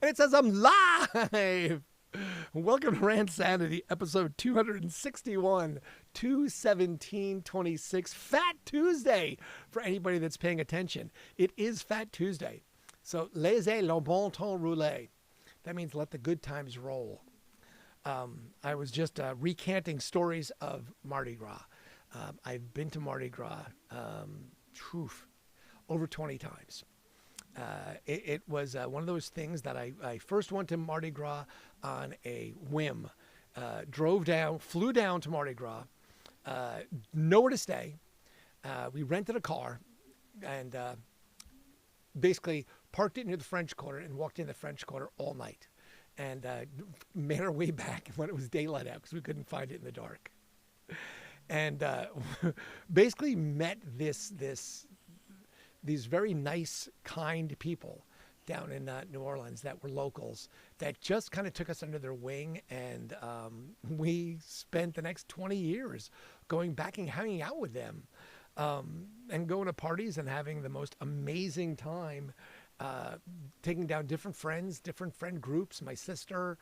And it says I'm live. Welcome to Randsanity, episode 261, 2/17/26, Fat Tuesday. For anybody that's paying attention, it is Fat Tuesday. So, laisse, le bon temps, rouler. That means let the good times roll. I was just recanting stories of Mardi Gras. I've been to Mardi Gras over 20 times. It was one of those things that I first went to Mardi Gras on a whim. Flew down to Mardi Gras, nowhere to stay. We rented a car and basically parked it near the French Quarter and walked in the French Quarter all night. And made our way back when it was daylight out because we couldn't find it in the dark. And basically met these very nice, kind people down in New Orleans that were locals that just kind of took us under their wing. And we spent the next 20 years going back and hanging out with them and going to parties and having the most amazing time, taking down different friends, different friend groups, my sister,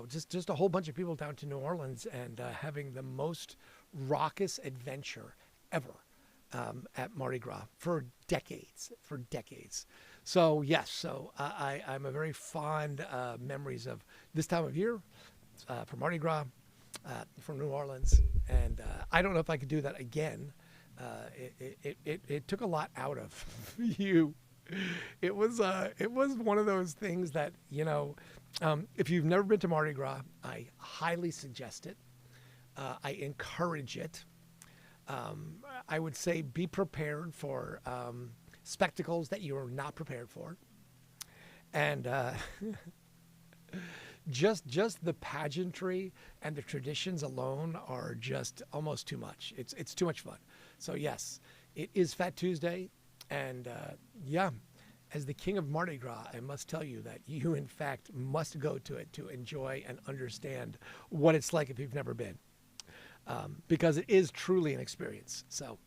just a whole bunch of people down to New Orleans and having the most raucous adventure ever. At Mardi Gras for decades. So yes, I'm a very fond memories of this time of year for Mardi Gras from New Orleans, and I don't know if I could do that again. It took a lot out of you. It was one of those things that if you've never been to Mardi Gras, I highly suggest it. I encourage it. I would say be prepared for spectacles that you are not prepared for. And just the pageantry and the traditions alone are just almost too much. It's too much fun. So yes, it is Fat Tuesday. And as the king of Mardi Gras, I must tell you that you, in fact, must go to it to enjoy and understand what it's like if you've never been. Because it is truly an experience. So,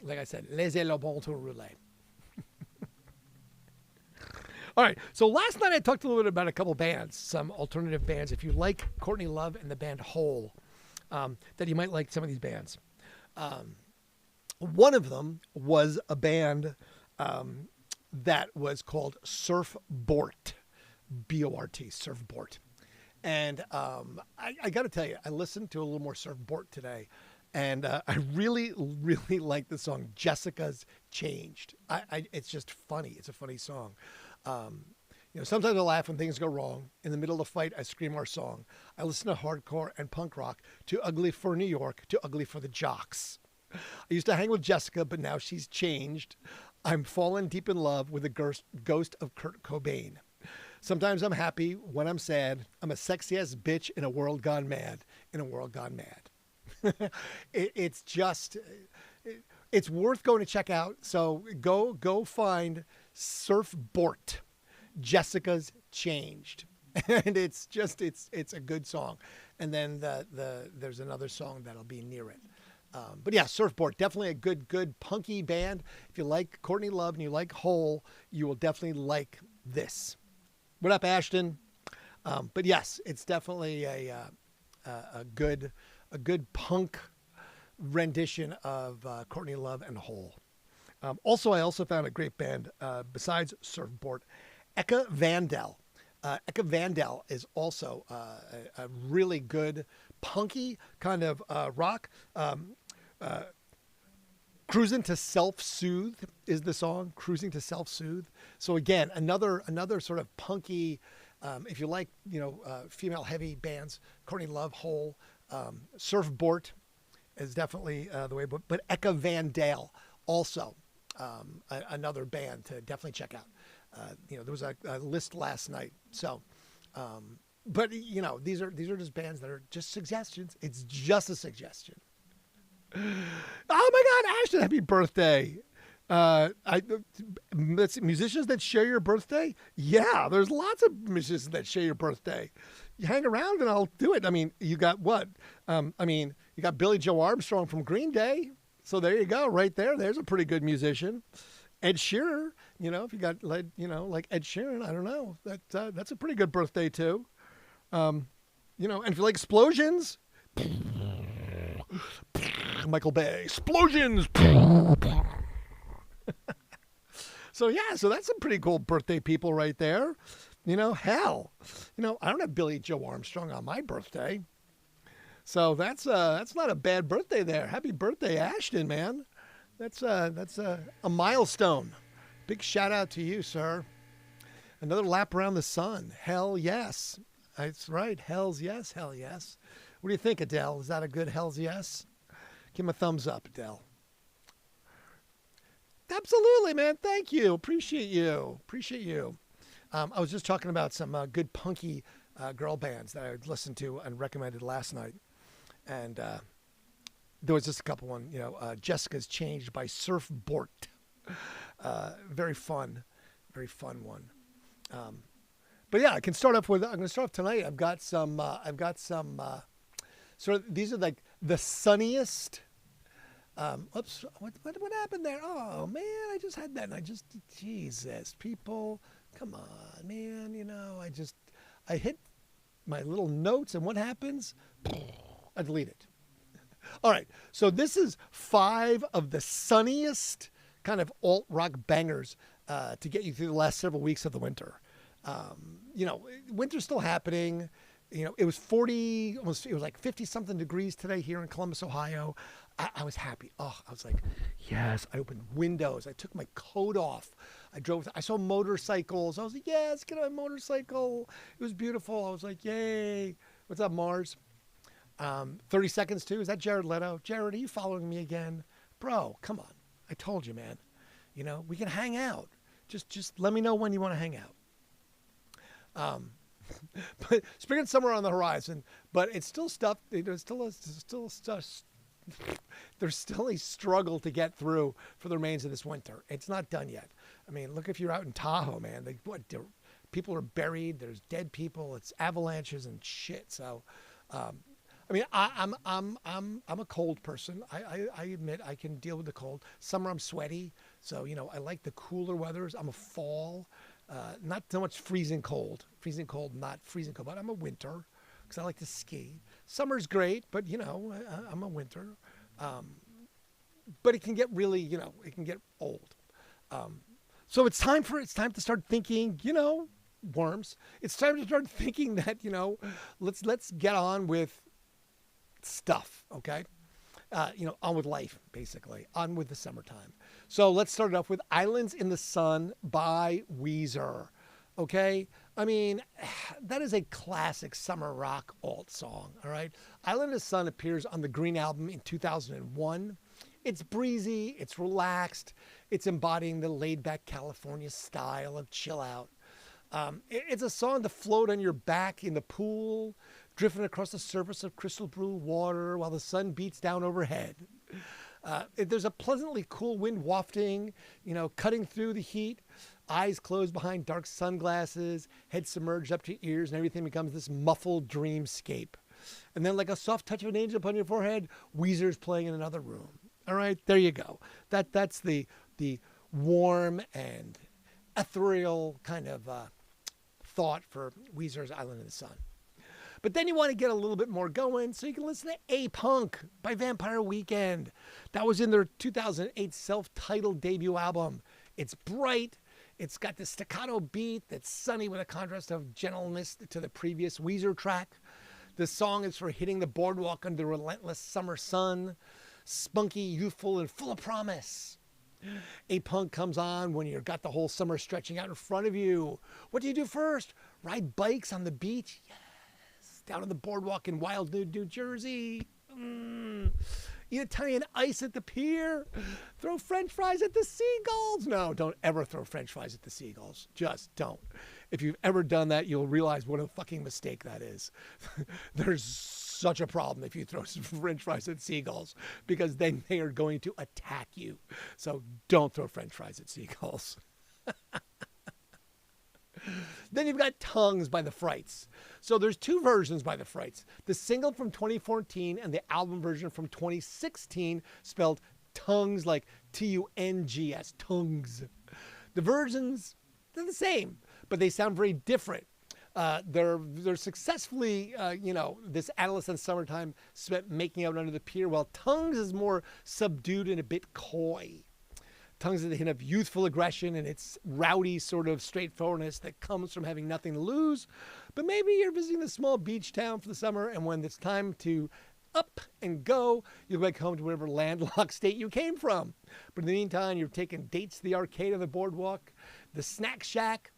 like I said, laisse le bon temps rouler. All right. So last night I talked a little bit about a couple bands, some alternative bands. If you like Courtney Love and the band Hole, that you might like some of these bands. One of them was a band that was called Surf Bort, B-O-R-T, Surf Bort. And I got to tell you, I listened to a little more Surf Bort today, and I really, really like the song Jessica's Changed. It's just funny. It's a funny song. Sometimes I laugh when things go wrong. In the middle of a fight, I scream our song. I listen to hardcore and punk rock, too ugly for New York, too ugly for the jocks. I used to hang with Jessica, but now she's changed. I'm fallen deep in love with the ghost of Kurt Cobain. Sometimes I'm happy when I'm sad. I'm a sexy ass bitch in a world gone mad. It's worth going to check out. So go find Surf Bort, Jessica's Changed. And it's a good song. And then there's another song that'll be near it. But yeah, Surf Bort, definitely a good punky band. If you like Courtney Love and you like Hole, you will definitely like this. What up, Ashton? But yes, it's definitely a good punk rendition of Courtney Love and Hole. I also found a great band besides Surf Bort, Eka Vandal. Eka Vandal is also a really good punky kind of rock. Cruising to Self-Soothe is the song. Cruising to Self-Soothe. So again, another sort of punky, if you like, female heavy bands, Courtney Love, Hole, Surf Bort is definitely the way. But Eka Vandal also another band to definitely check out. There was a list last night. So, but these are just bands that are just suggestions. It's just a suggestion. Oh my God, Ashton, happy birthday. Musicians that share your birthday? Yeah, there's lots of musicians that share your birthday. You hang around and I'll do it. I mean, you got what? You got Billy Joe Armstrong from Green Day. So there you go, right there. There's a pretty good musician. Ed Sheeran, if you got like, like Ed Sheeran, I don't know. That's a pretty good birthday too. And if you like explosions, Michael Bay, explosions. So that's some pretty cool birthday people right there. Hell, I don't have Billy Joe Armstrong on my birthday. So that's not a bad birthday there. Happy birthday, Ashton, man. That's a milestone. Big shout out to you, sir. Another lap around the sun. Hell yes. That's right. Hell's yes. Hell yes. What do you think, Adele? Is that a good hell's yes? Give him a thumbs up, Adele. Absolutely, man. Thank you. Appreciate you. I was just talking about some good punky girl bands that I listened to and recommended last night. And there was just a couple one, Jessica's Changed by Surfboard. Very fun one. But yeah, I'm going to start off tonight. I've got some, sort of, these are like the sunniest, oops, what happened there? Oh man, I just had that and Jesus, people, come on, man, I hit my little notes and what happens? I delete it. All right, so this is 5 of the sunniest kind of alt-rock bangers to get you through the last several weeks of the winter. Winter's still happening. It was 40, almost, it was like 50 something degrees today here in Columbus, Ohio. I was happy. Oh, I was like, yes, I opened windows. I took my coat off. I saw motorcycles. I was like, yes, get on my motorcycle. It was beautiful. I was like, yay. What's up, Mars? 30 seconds too. Is that Jared Leto? Jared, are you following me again? Bro, come on. I told you, man. We can hang out. Just let me know when you want to hang out. But spring and summer are on the horizon, but it's still stuff. There's still a struggle to get through for the remains of this winter. It's not done yet. I mean, look if you're out in Tahoe, man. People are buried. There's dead people. It's avalanches and shit. So, I'm a cold person. I admit I can deal with the cold. Summer I'm sweaty, so I like the cooler weathers. I'm a fall. Not so much freezing cold, not freezing cold, but I'm a winter because I like to ski. Summer's great, but I'm a winter. But it can get really, it can get old. So it's time to start thinking, worms. It's time to start thinking that, let's get on with stuff. Okay. On with life, basically, on with the summertime. So let's start it off with Islands in the Sun by Weezer. Okay? I mean, that is a classic summer rock alt song, all right? Island in the Sun appears on the Green Album in 2001. It's breezy, it's relaxed, it's embodying the laid-back California style of chill out. It's a song to float on your back in the pool, drifting across the surface of crystal blue water while the sun beats down overhead. There's a pleasantly cool wind wafting, cutting through the heat, eyes closed behind dark sunglasses, head submerged up to your ears, and everything becomes this muffled dreamscape. And then like a soft touch of an angel upon your forehead, Weezer's playing in another room. All right, there you go. That's the warm and ethereal kind of thought for Weezer's Island in the Sun. But then you want to get a little bit more going, so you can listen to A-Punk by Vampire Weekend. That was in their 2008 self-titled debut album. It's bright. It's got the staccato beat that's sunny with a contrast of gentleness to the previous Weezer track. The song is for hitting the boardwalk under the relentless summer sun. Spunky, youthful, and full of promise. A-Punk comes on when you've got the whole summer stretching out in front of you. What do you do first? Ride bikes on the beach? Yes. Down on the boardwalk in Wild New Jersey. Eat Italian ice at the pier. Throw French fries at the seagulls. No, don't ever throw French fries at the seagulls. Just don't. If you've ever done that, you'll realize what a fucking mistake that is. There's such a problem if you throw some French fries at seagulls because then they are going to attack you. So don't throw French fries at seagulls. Then you've got Tongues by the Frights. So there's 2 versions by the Frights. The single from 2014 and the album version from 2016 spelled Tongues like T-U-N-G-S, tongues. The versions, they're the same, but they sound very different. They're successfully, this adolescent summertime spent making out under the pier, while Tongues is more subdued and a bit coy. Tongues is a hint of youthful aggression and its rowdy sort of straightforwardness that comes from having nothing to lose. But maybe you're visiting a small beach town for the summer, and when it's time to up and go, you'll go back home to whatever landlocked state you came from. But in the meantime, you're taking dates to the arcade on the boardwalk, the snack shack.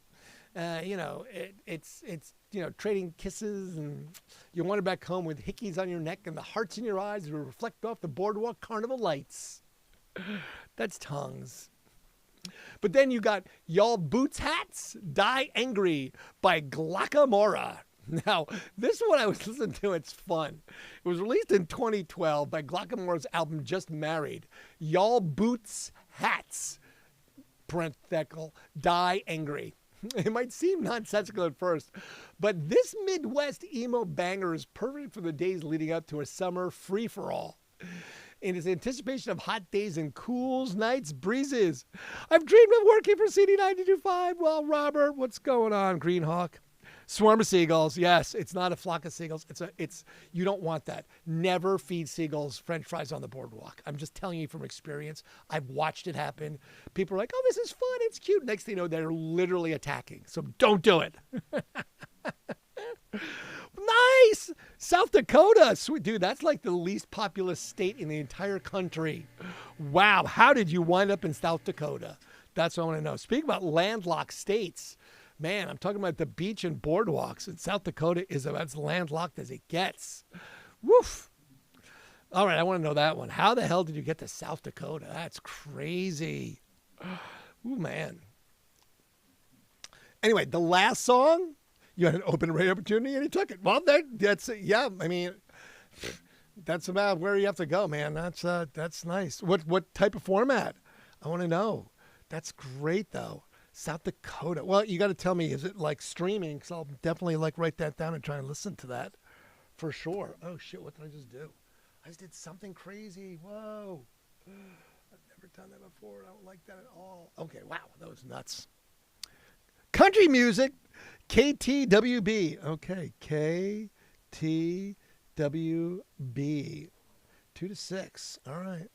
It's trading kisses, and you wander back home with hickeys on your neck and the hearts in your eyes that reflect off the boardwalk carnival lights. That's Tongues. But then you got Y'all Boots Hats Die Angry by Glockamora. Now, this one I was listening to, it's fun. It was released in 2012 by Glockamora's album Just Married. Y'all Boots Hats, parenthetical, Die Angry. It might seem nonsensical at first, but this Midwest emo banger is perfect for the days leading up to a summer free-for-all. In its anticipation of hot days and cool nights, breezes. I've dreamed of working for CD92.5. Well, Robert, what's going on, Greenhawk? Swarm of seagulls. Yes, it's not a flock of seagulls. You don't want that. Never feed seagulls French fries on the boardwalk. I'm just telling you from experience. I've watched it happen. People are like, oh, this is fun. It's cute. Next thing you know, they're literally attacking. So don't do it. Nice. South Dakota. Sweet. Dude, that's like the least populous state in the entire country. Wow. How did you wind up in South Dakota? That's what I want to know. Speaking about landlocked states, man, I'm talking about the beach and boardwalks, and South Dakota is about as landlocked as it gets. Woof. All right, I want to know that one. How the hell did you get to South Dakota? That's crazy. Ooh, man. Anyway, the last song, you had an open rate opportunity and you took it. Well, that's about where you have to go, man. That's nice. What type of format? I want to know. That's great, though. South Dakota. Well, you got to tell me, is it like streaming? Because I'll definitely write that down and try and listen to that for sure. Oh, shit, what did I just do? I just did something crazy. Whoa. I've never done that before. I don't like that at all. Okay, wow, that was nuts. Country music, KTWB. Okay, KTWB. 2 to 6. All right.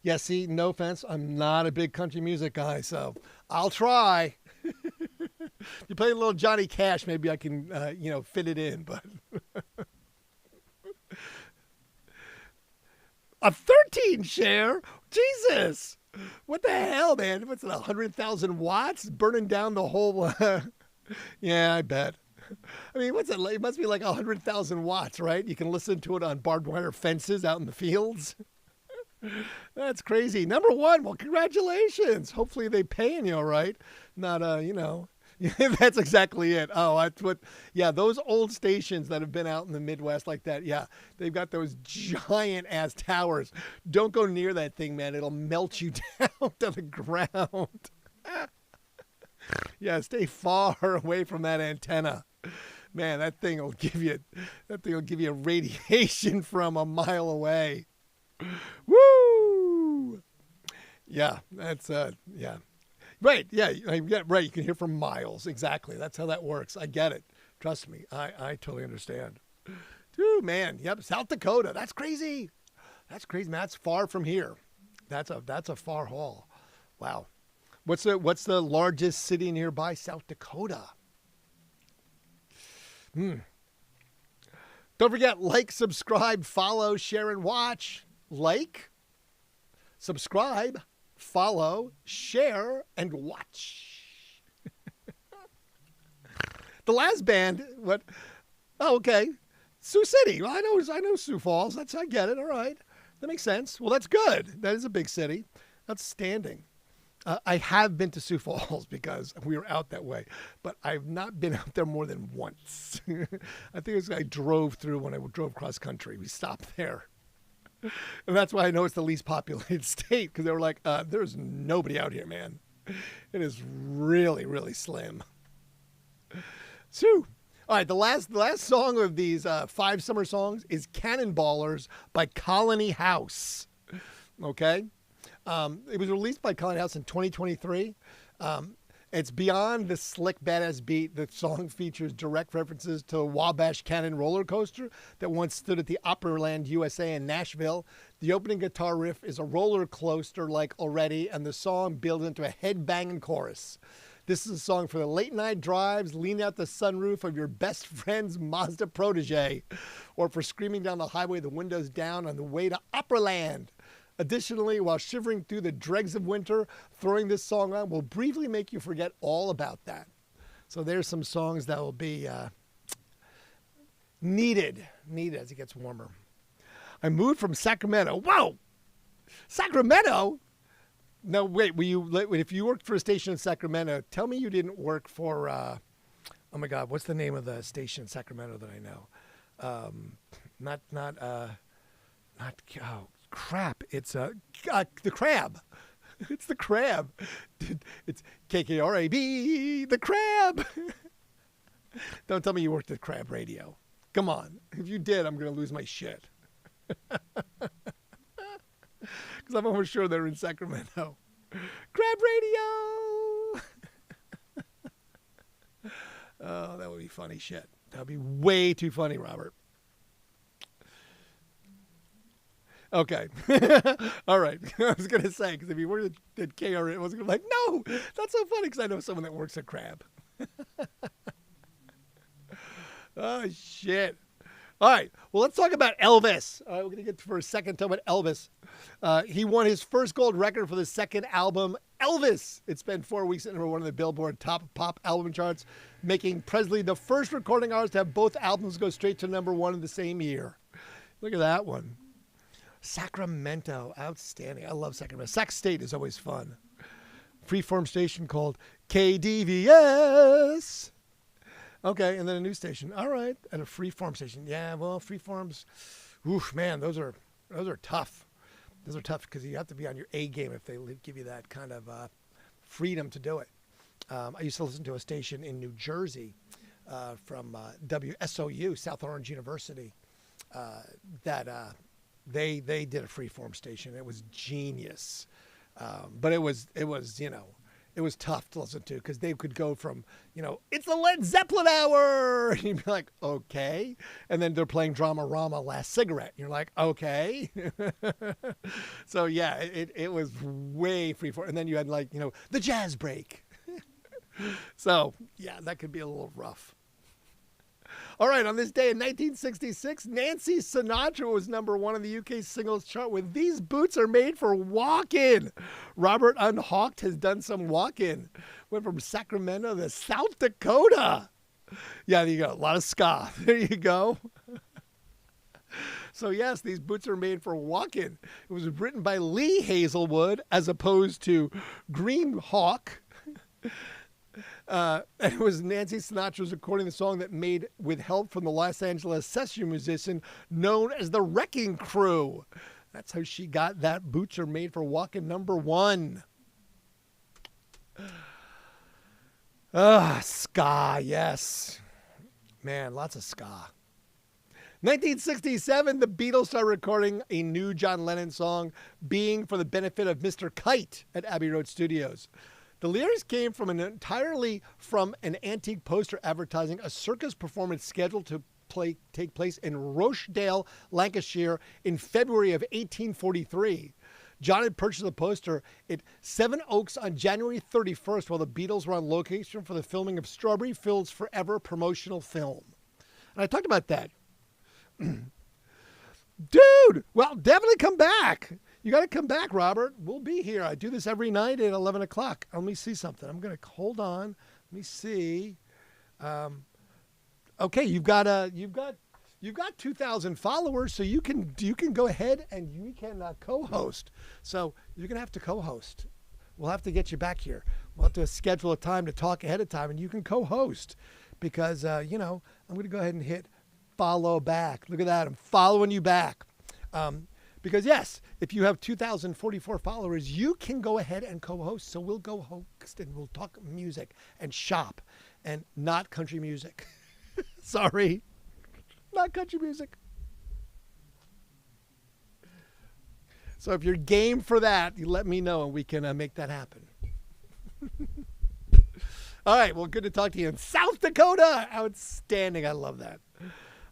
Yeah, see, no offense, I'm not a big country music guy, so I'll try. You play a little Johnny Cash, maybe I can, fit it in, but... A 13 share? Jesus! What the hell, man? What's it, 100,000 watts? Burning down the whole... Yeah, I bet. I mean, what's it like? It must be like 100,000 watts, right? You can listen to it on barbed wire fences out in the fields. That's crazy. Number 1. Well, congratulations. Hopefully they paying you, all right? Not, That's exactly it. Oh, that's what. Yeah, those old stations that have been out in the Midwest like that. Yeah, they've got those giant ass towers. Don't go near that thing, man. It'll melt you down to the ground. Yeah, stay far away from that antenna. Man, that thing will give you radiation from a mile away. Woo! Yeah, that's yeah. Right, yeah, right. You can hear from miles. Exactly. That's how that works. I get it. Trust me. I totally understand. Dude, man. Yep, South Dakota. That's crazy. That's crazy, man. That's far from here. That's a far haul. Wow. What's the largest city nearby? South Dakota. Don't forget, like, subscribe, follow, share, and watch. Like, subscribe, follow, share, and watch. The last band, what? Oh, okay. Sioux City. Well, I know Sioux Falls. I get it. All right. That makes sense. Well, that's good. That is a big city. Outstanding. I have been to Sioux Falls because we were out that way, but I've not been out there more than once. I think I drove through when I drove cross country. We stopped there. And that's why I know it's the least populated state, because they were like, there's nobody out here, man. It is really, really slim. So, all right, the last song of these 5 summer songs is Cannonballers by Colony House. Okay? It was released by Colin House in 2023. It's beyond the slick, badass beat. The song features direct references to a Wabash Cannon roller coaster that once stood at the Opryland USA in Nashville. The opening guitar riff is a roller coaster like already, and the song builds into a head-banging chorus. This is a song for the late-night drives, lean out the sunroof of your best friend's Mazda Protege, or for screaming down the highway, the windows down on the way to Opryland. Additionally, while shivering through the dregs of winter, throwing this song on will briefly make you forget all about that. So there's some songs that will be needed as it gets warmer. I moved from Sacramento. Whoa! Sacramento? No, wait. If you worked for a station in Sacramento, tell me you didn't work for, oh my God, what's the name of the station in Sacramento that I know? Crap. It's the Crab. It's the Crab. It's KKRAB, the Crab. Don't tell me you worked at Crab Radio. Come on. If you did, I'm going to lose my shit. Because I'm almost sure they're in Sacramento. Crab Radio. Oh, that would be funny shit. That would be way too funny, Robert. Okay. All right. I was going to say, because if you worked at KR, I was going to be like, no, that's so funny because I know someone that works at Crab. Oh, shit. All right. Well, let's talk about Elvis. All right, we're going to get for a second talk about Elvis. He won his first gold record for the second album, Elvis. It spent 4 weeks at number one of the Billboard Top Pop Album charts, making Presley the first recording artist to have both albums go straight to number one in the same year. Look at that one. Sacramento, outstanding. I love Sacramento. Sac State is always fun. Freeform station called KDVS. Okay, and then a news station. All right, and a freeform station. Yeah, well, freeforms, oof, man, those are tough. Those are tough because you have to be on your A game if they give you that kind of freedom to do it. I used to listen to a station in New Jersey from WSOU, South Orange University, that they did a freeform station. It was genius, but it was it was tough to listen to because they could go from, it's the Led Zeppelin hour. And you'd be like, okay. And then they're playing Drama Rama Last Cigarette. And you're like, okay. So, yeah, it was way free for. And then you had the jazz break. So, yeah, that could be a little rough. All right, on this day in 1966, Nancy Sinatra was number one on the UK singles chart with These Boots Are Made for Walking. Robert Unhawked has done some walking. Went from Sacramento to South Dakota. Yeah, there you go. A lot of ska. There you go. So, yes, These Boots Are Made for Walking. It was written by Lee Hazelwood as opposed to Green Hawk. It was Nancy Sinatra's recording the song that made with help from the Los Angeles session musician known as the Wrecking Crew. That's how she got that Boots Are Made for Walking number one. Ska, yes. Man, lots of ska. 1967, the Beatles started recording a new John Lennon song, Being for the Benefit of Mr. Kite at Abbey Road Studios. The lyrics came from an antique poster advertising a circus performance scheduled to take place in Rochdale, Lancashire in February of 1843. John had purchased the poster at Seven Oaks on January 31st while the Beatles were on location for the filming of Strawberry Fields Forever promotional film. And I talked about that. Dude, well, definitely come back. You got to come back, Robert. We'll be here. I do this every night at 11 o'clock. Let me see something. I'm going to hold on. Let me see. Okay, you've got 2,000 followers, so you can go ahead and you can co-host. So you're going to have to co-host. We'll have to get you back here. We'll have to schedule a time to talk ahead of time, and you can co-host because I'm going to go ahead and hit follow back. Look at that. I'm following you back. Because, yes, if you have 2,044 followers, you can go ahead and co-host. So we'll go host and we'll talk music and shop and not country music. Sorry, not country music. So if you're game for that, you let me know and we can make that happen. All right. Well, good to talk to you in South Dakota. Outstanding. I love that.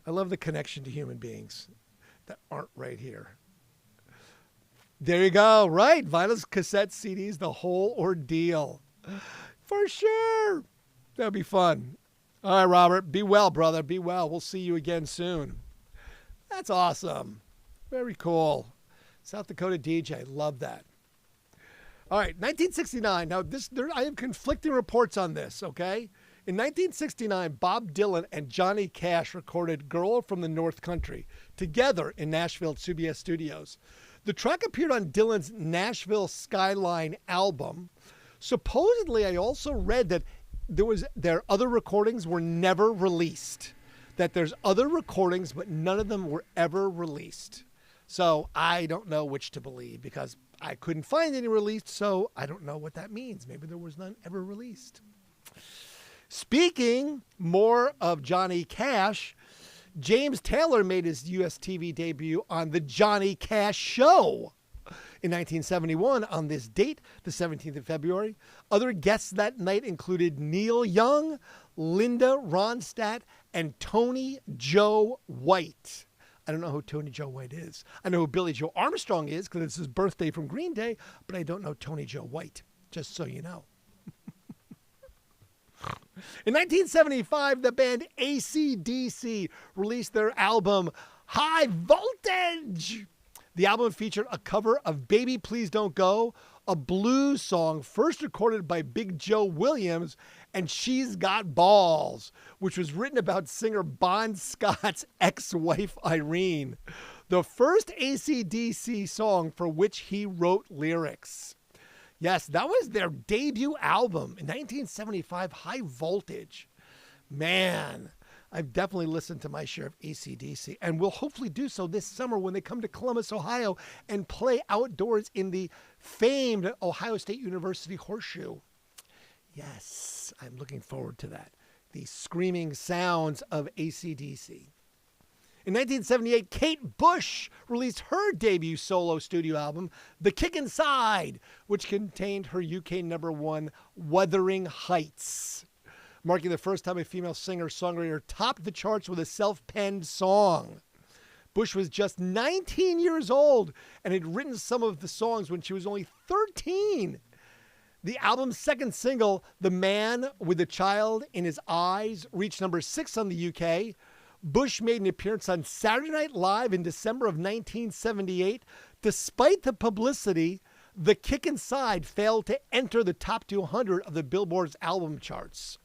I love the connection to human beings that aren't right here. There you go. Right. Vinyls, cassettes, CDs, the whole ordeal. For sure. That'll be fun. All right, Robert. Be well, brother. Be well. We'll see you again soon. That's awesome. Very cool. South Dakota DJ. Love that. All right, 1969. Now, I have conflicting reports on this, okay? In 1969, Bob Dylan and Johnny Cash recorded Girl from the North Country together in Nashville at CBS Studios. The track appeared on Dylan's Nashville Skyline album. Supposedly, I also read that their other recordings were never released. That there's other recordings, but none of them were ever released. So I don't know which to believe because I couldn't find any released, so I don't know what that means. Maybe there was none ever released. Speaking more of Johnny Cash, James Taylor made his U.S. TV debut on The Johnny Cash Show in 1971 on this date, the 17th of February. Other guests that night included Neil Young, Linda Ronstadt, and Tony Joe White. I don't know who Tony Joe White is. I know who Billy Joe Armstrong is because it's his birthday from Green Day, but I don't know Tony Joe White, just so you know. In 1975, the band AC/DC released their album High Voltage. The album featured a cover of Baby Please Don't Go, a blues song first recorded by Big Joe Williams, and She's Got Balls, which was written about singer Bon Scott's ex-wife Irene, the first AC/DC song for which he wrote lyrics. Yes, that was their debut album in 1975, High Voltage. Man, I've definitely listened to my share of AC/DC and will hopefully do so this summer when they come to Columbus, Ohio and play outdoors in the famed Ohio State University Horseshoe. Yes, I'm looking forward to that. The screaming sounds of AC/DC. In 1978, Kate Bush released her debut solo studio album, The Kick Inside, which contained her UK #1, Wuthering Heights, marking the first time a female singer-songwriter topped the charts with a self-penned song. Bush was just 19 years old and had written some of the songs when she was only 13. The album's second single, The Man with the Child in His Eyes, reached #6 on the UK. Bush made an appearance on Saturday Night Live in December of 1978. Despite the publicity, The Kick Inside failed to enter the top 200 of the Billboard's album charts.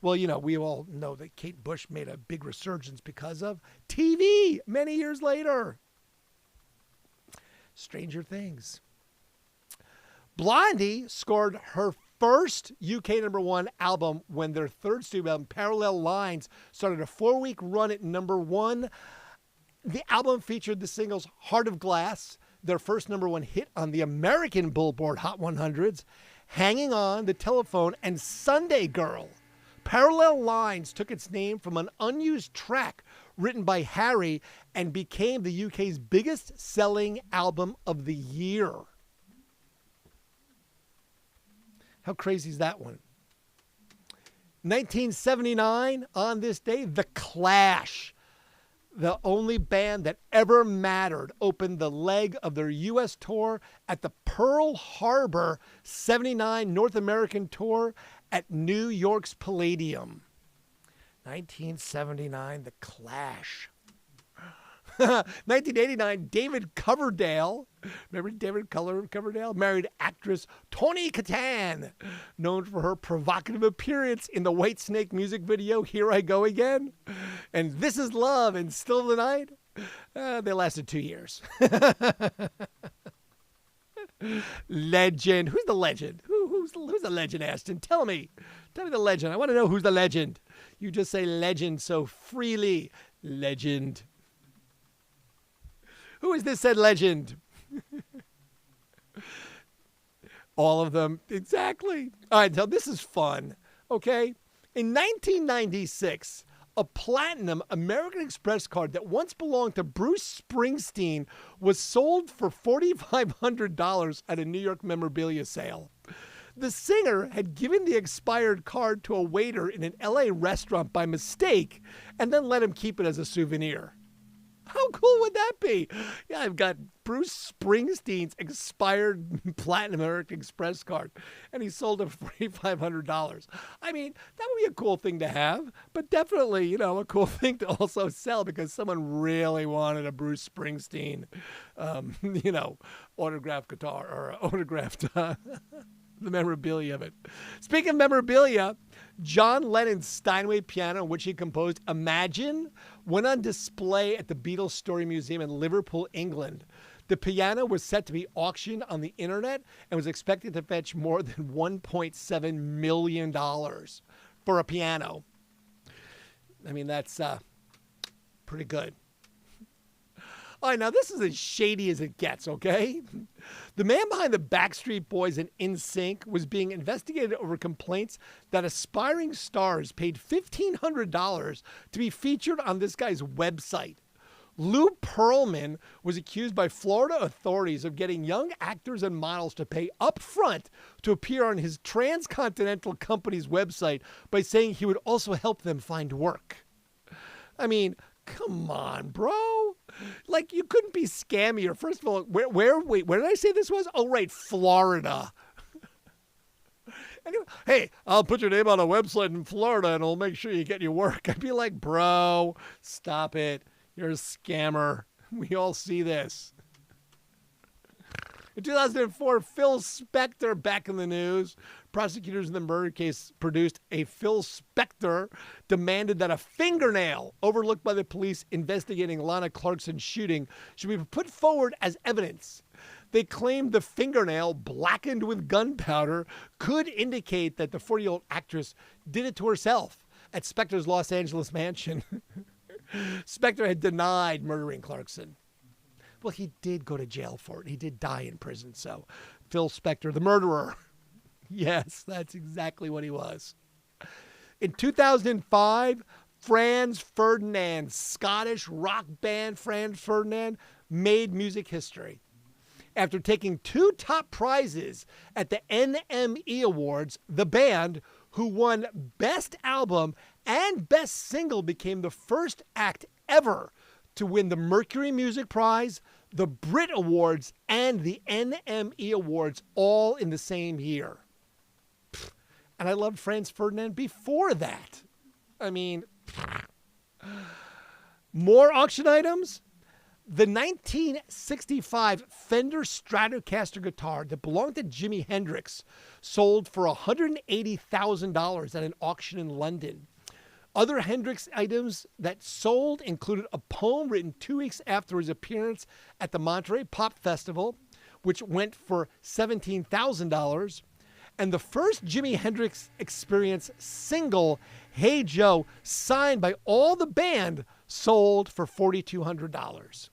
Well, you know, we all know that Kate Bush made a big resurgence because of TV many years later. Stranger Things. Blondie scored her first UK #1 album when their third studio album, Parallel Lines, started a 4-week run at #1. The album featured the singles Heart of Glass, their first #1 hit on the American Billboard Hot 100s, Hanging On, The Telephone, and Sunday Girl. Parallel Lines took its name from an unused track written by Harry and became the UK's biggest selling album of the year. How crazy is that one? 1979, on this day, The Clash, the only band that ever mattered, opened the leg of their U.S. tour at the Pearl Harbor 79 North American tour at New York's Palladium. 1979, The Clash. 1989, David Coverdale, remember David Coverdale? Married actress Toni Catan, known for her provocative appearance in the Whitesnake music video, Here I Go Again, and This Is Love and Still the Night. They lasted 2 years. Legend. Who's the legend? Who's the legend, Ashton? Tell me the legend. I want to know who's the legend. You just say legend so freely. Legend. Who is this said legend? All of them. Exactly. All right, so this is fun. Okay. In 1996, a platinum American Express card that once belonged to Bruce Springsteen was sold for $4,500 at a New York memorabilia sale. The singer had given the expired card to a waiter in an LA restaurant by mistake and then let him keep it as a souvenir. How cool would that be? Yeah, I've got Bruce Springsteen's expired Platinum American Express card, and he sold it for $4,500. I mean, that would be a cool thing to have, but definitely, a cool thing to also sell because someone really wanted a Bruce Springsteen, autographed guitar or autographed the memorabilia of it. Speaking of memorabilia, John Lennon's Steinway piano, which he composed Imagine, went on display at the Beatles Story Museum in Liverpool, England. The piano was set to be auctioned on the internet and was expected to fetch more than $1.7 million for a piano. I mean, that's pretty good. All right, now this is as shady as it gets, okay? The man behind the Backstreet Boys and NSYNC was being investigated over complaints that aspiring stars paid $1,500 to be featured on this guy's website. Lou Pearlman was accused by Florida authorities of getting young actors and models to pay up front to appear on his transcontinental company's website by saying he would also help them find work. I mean, come on, bro. Like, you couldn't be scammier. First of all, where did I say this was? Oh, right, Florida. Anyway, hey, I'll put your name on a website in Florida and I'll make sure you get your work. I'd be like, bro, stop it. You're a scammer. We all see this. In 2004, Phil Spector back in the news. Prosecutors in the murder case produced a Phil Spector demanded that a fingernail overlooked by the police investigating Lana Clarkson's shooting should be put forward as evidence. They claimed the fingernail, blackened with gunpowder, could indicate that the 40-year-old actress did it to herself at Spector's Los Angeles mansion. Spector had denied murdering Clarkson. Well, he did go to jail for it. He did die in prison. So, Phil Spector, the murderer. Yes, that's exactly what he was. In 2005, Franz Ferdinand, Scottish rock band Franz Ferdinand, made music history. After taking 2 top prizes at the NME Awards, the band, who won Best Album and Best Single, became the first act ever to win the Mercury Music Prize, the Brit Awards, and the NME Awards all in the same year. And I loved Franz Ferdinand before that. I mean, more auction items. The 1965 Fender Stratocaster guitar that belonged to Jimi Hendrix sold for $180,000 at an auction in London. Other Hendrix items that sold included a poem written 2 weeks after his appearance at the Monterey Pop Festival, which went for $17,000, and the first Jimi Hendrix Experience single, Hey Joe, signed by all the band, sold for $4,200.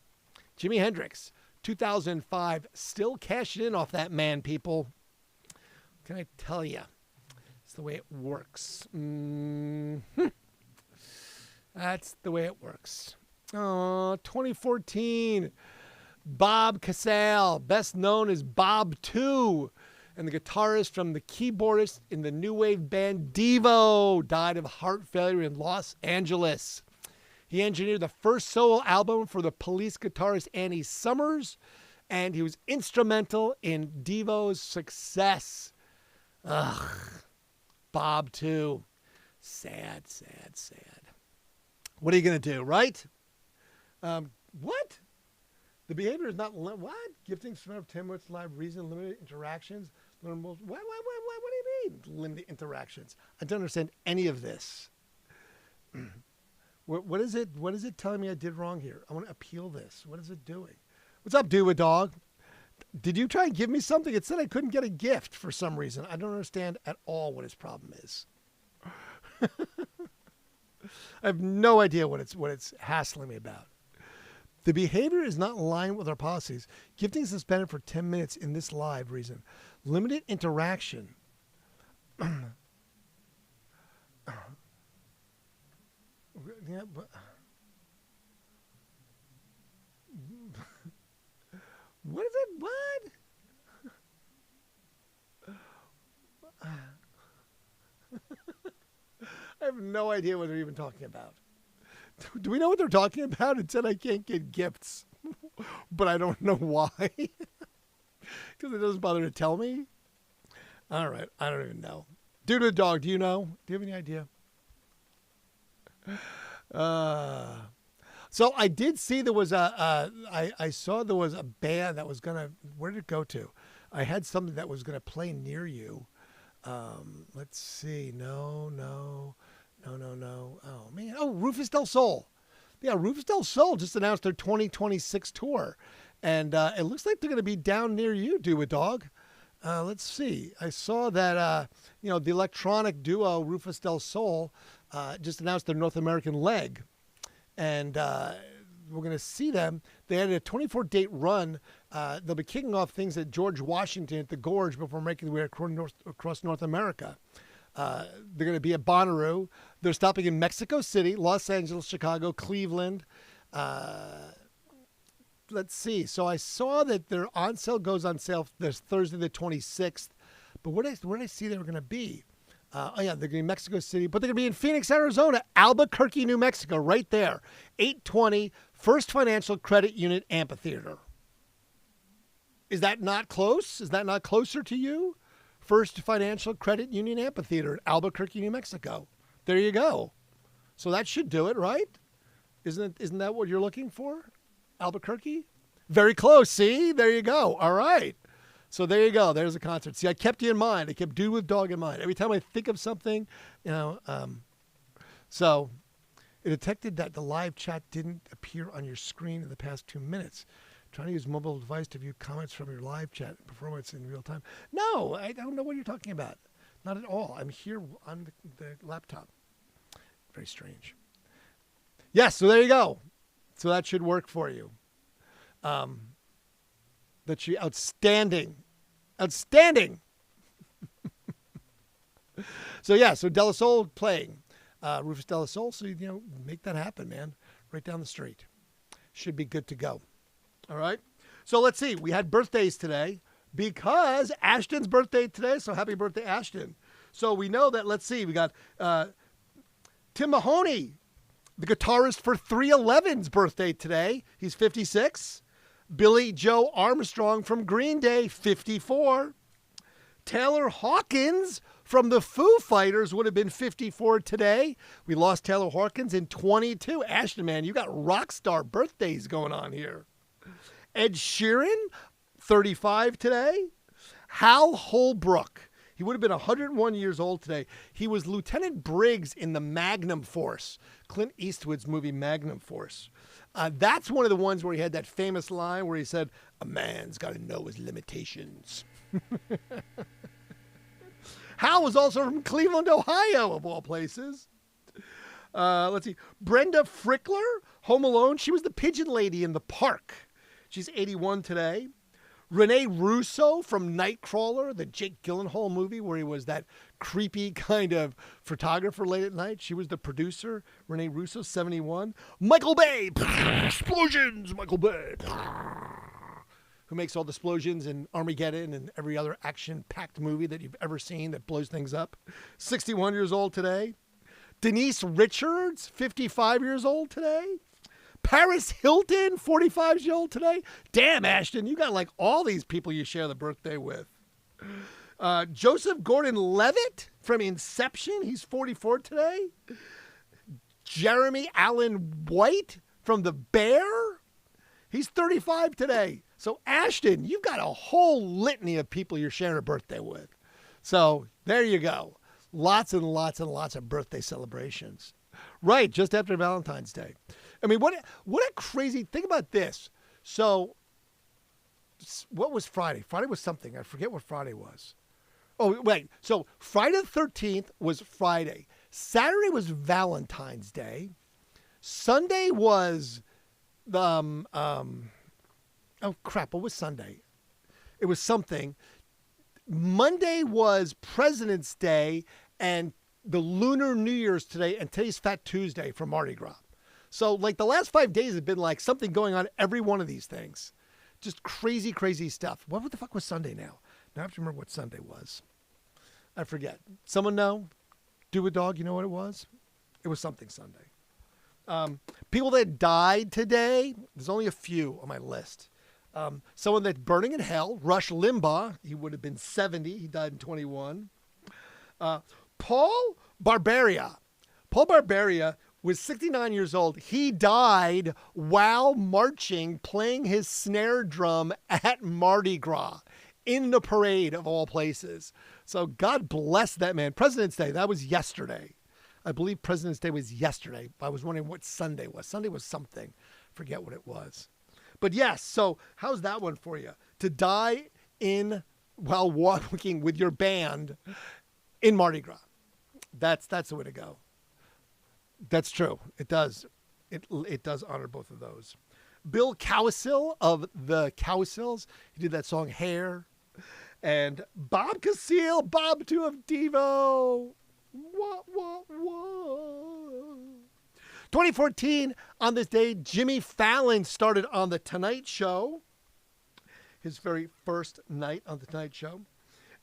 Jimi Hendrix, 2005, still cashing in off that man, people. What can I tell you? It's the way it works. That's the way it works. 2014, Bob Casale, best known as Bob 2, and the guitarist from the keyboardist in the new wave band Devo, died of heart failure in Los Angeles. He engineered the first solo album for the Police guitarist Annie Summers, and he was instrumental in Devo's success. Bob 2. Sad, sad, sad. What are you going to do, right? What? The behavior is not... What? Gifting from 10 minutes live reason, limited interactions. What do you mean, limited interactions? I don't understand any of this. What is it? What is it telling me I did wrong here? I want to appeal this. What is it doing? What's up, Dog? Did you try and give me something? It said I couldn't get a gift for some reason. I don't understand at all what his problem is. I have no idea what it's hassling me about. The behavior is not in line with our policies. Gifting suspended for 10 minutes in this live reason. Limited interaction. Yeah, but what is it? What? I have no idea what they're even talking about. Do we know what they're talking about? It said I can't get gifts, but I don't know why. Because it doesn't bother to tell me. All right, I don't even know. Dude with a dog, do you know? Do you have any idea? So I did see there was I saw there was a band that was gonna. Where did it go to? I had something that was gonna play near you. Let's see. No. Oh man. Oh, Rufus Del Sol. Yeah, Rufus Del Sol just announced their 2026 tour, and it looks like they're gonna be down near you, Dude with Dog. Let's see. I saw that the electronic duo Rufus Del Sol just announced their North American leg, and we're going to see them. They had a 24-date run. They'll be kicking off things at George Washington at the Gorge before making their way across North America. They're going to be at Bonnaroo. They're stopping in Mexico City, Los Angeles, Chicago, Cleveland. Let's see. So I saw that their on sale goes on sale this Thursday the 26th. But where did I see they were going to be? They're going to be in Mexico City, but they're going to be in Phoenix, Arizona, Albuquerque, New Mexico, right there. 820 First Financial Credit Union Amphitheater. Is that not close? Is that not closer to you? First Financial Credit Union Amphitheater in Albuquerque, New Mexico. There you go. So that should do it, right? Isn't that what you're looking for? Albuquerque? Very close. See? There you go. All right. So there you go. There's a concert. See, I kept you in mind. I kept Dude with Dog in mind. Every time I think of something, so it detected that the live chat didn't appear on your screen in the past 2 minutes. Trying to use mobile device to view comments from your live chat performance in real time. No, I don't know what you're talking about. Not at all. I'm here on the laptop. Very strange. Yes, so there you go. So that should work for you. That should be outstanding. Outstanding. So De La Soul playing. Rufus De La Soul. So, make that happen, man. Right down the street. Should be good to go. All right. So let's see. We had birthdays today because Ashton's birthday today. So happy birthday, Ashton. So we know that, let's see. We got Tim Mahoney, the guitarist for 311's birthday today. He's 56. Billy Joe Armstrong from Green Day, 54. Taylor Hawkins from the Foo Fighters would have been 54 today. We lost Taylor Hawkins in 22. Ashton, man, you got rock star birthdays going on here. Ed Sheeran, 35 today. Hal Holbrook. He would have been 101 years old today. He was Lieutenant Briggs in the Magnum Force, Clint Eastwood's movie Magnum Force. That's one of the ones where he had that famous line where he said, "A man's got to know his limitations." Hal was also from Cleveland, Ohio, of all places. Let's see. Brenda Frickler, Home Alone. She was the pigeon lady in the park. She's 81 today. Renee Russo from Nightcrawler, the Jake Gyllenhaal movie where he was that creepy kind of photographer late at night. She was the producer. Renee Russo, 71. Michael Bay, explosions, Michael Bay, who makes all the explosions in Armageddon and every other action-packed movie that you've ever seen that blows things up. 61 years old today. Denise Richards, 55 years old today. Paris Hilton, 45 years old today. Damn, Ashton, you got like all these people you share the birthday with. Joseph Gordon-Levitt from Inception, he's 44 today. Jeremy Allen White from The Bear, he's 35 today. So, Ashton, you've got a whole litany of people you're sharing a birthday with. So, there you go. Lots and lots and lots of birthday celebrations. Right, just after Valentine's Day. I mean, what a crazy, think about this. So, what was Friday? Friday was something. I forget what Friday was. Oh, wait. So, Friday the 13th was Friday. Saturday was Valentine's Day. Sunday was the, oh, crap. What was Sunday? It was something. Monday was President's Day, and the Lunar New Year's today, and today's Fat Tuesday for Mardi Gras. So like the last 5 days have been like something going on every one of these things. Just crazy, crazy stuff. What the fuck was Sunday now? Now I have to remember what Sunday was. I forget. Someone know? Do a dog, you know what it was? It was something Sunday. People that died today, there's only a few on my list. Someone that's burning in hell, Rush Limbaugh. He would have been 70. He died in 21. Paul Barberia. Paul Barberia was 69 years old. He died while marching, playing his snare drum at Mardi Gras in the parade of all places. So God bless that man. President's Day, that was yesterday. I believe President's Day was yesterday. I was wondering what Sunday was. Sunday was something. Forget what it was. But yes, so how's that one for you? To die while walking with your band in Mardi Gras. That's the way to go. That's true. It does. It does honor both of those. Bill Cowsill of the Cowsills. He did that song Hair. And Bob Casile, Bob 2 of Devo. What? 2014, on this day, Jimmy Fallon started on The Tonight Show. His very first night on The Tonight Show.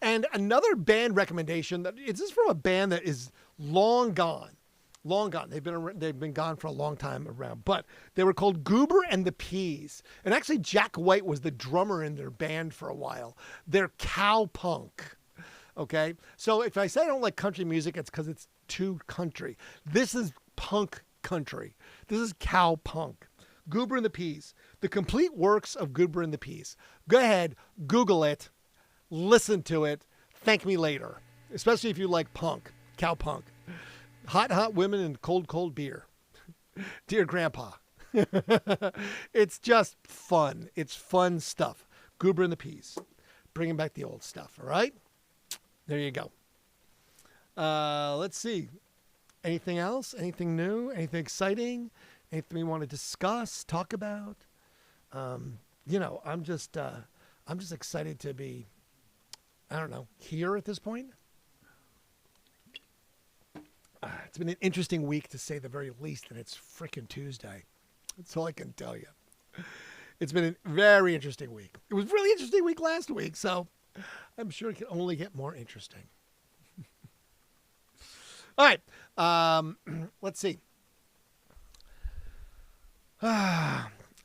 And another band recommendation, this is from a band that is long gone. Long gone. They've been gone for a long time around. But they were called Goober and the Peas. And actually, Jack White was the drummer in their band for a while. They're cow punk. Okay? So if I say I don't like country music, it's because it's too country. This is punk country. This is cow punk. Goober and the Peas. The complete works of Goober and the Peas. Go ahead, Google it, listen to it, thank me later. Especially if you like punk, cow punk. Hot women and cold beer. Dear Grandpa. It's just fun. It's fun stuff. Goober and the Peas. Bringing back the old stuff, all right? There you go. Let's see. Anything else? Anything new? Anything exciting? Anything we want to discuss, talk about? I'm just excited to be, I don't know, here at this point. It's been an interesting week, to say the very least, and it's freaking Tuesday. That's all I can tell you. It's been a very interesting week. It was a really interesting week last week, so I'm sure it can only get more interesting. All right. Let's see.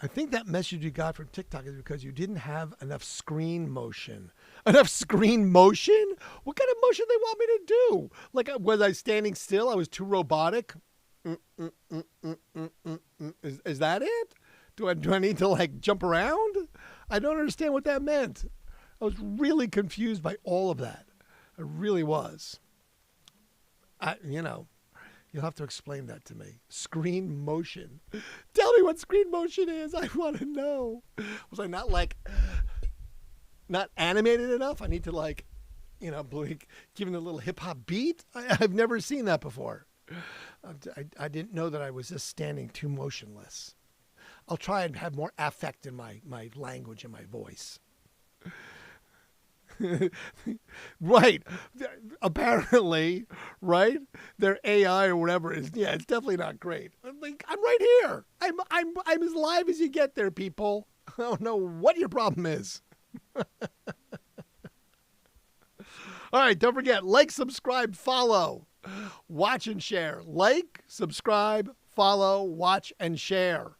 I think that message you got from TikTok is because you didn't have enough screen motion. Enough screen motion? What kind of motion they want me to do? Like, was I standing still? I was too robotic? Is that it? Do I need to, like, jump around? I don't understand what that meant. I was really confused by all of that. I really was. You'll have to explain that to me. Screen motion. Tell me what screen motion is. I want to know. Was I not animated enough? I need to giving a little hip hop beat. I've never seen that before. I didn't know that I was just standing too motionless. I'll try and have more affect in my language and my voice. Right. Apparently, right? Their AI or whatever it's definitely not great. I'm right here. I'm as live as you get there, people. I don't know what your problem is. All right, don't forget, like, subscribe, follow, watch and share. Like, subscribe, follow, watch and share.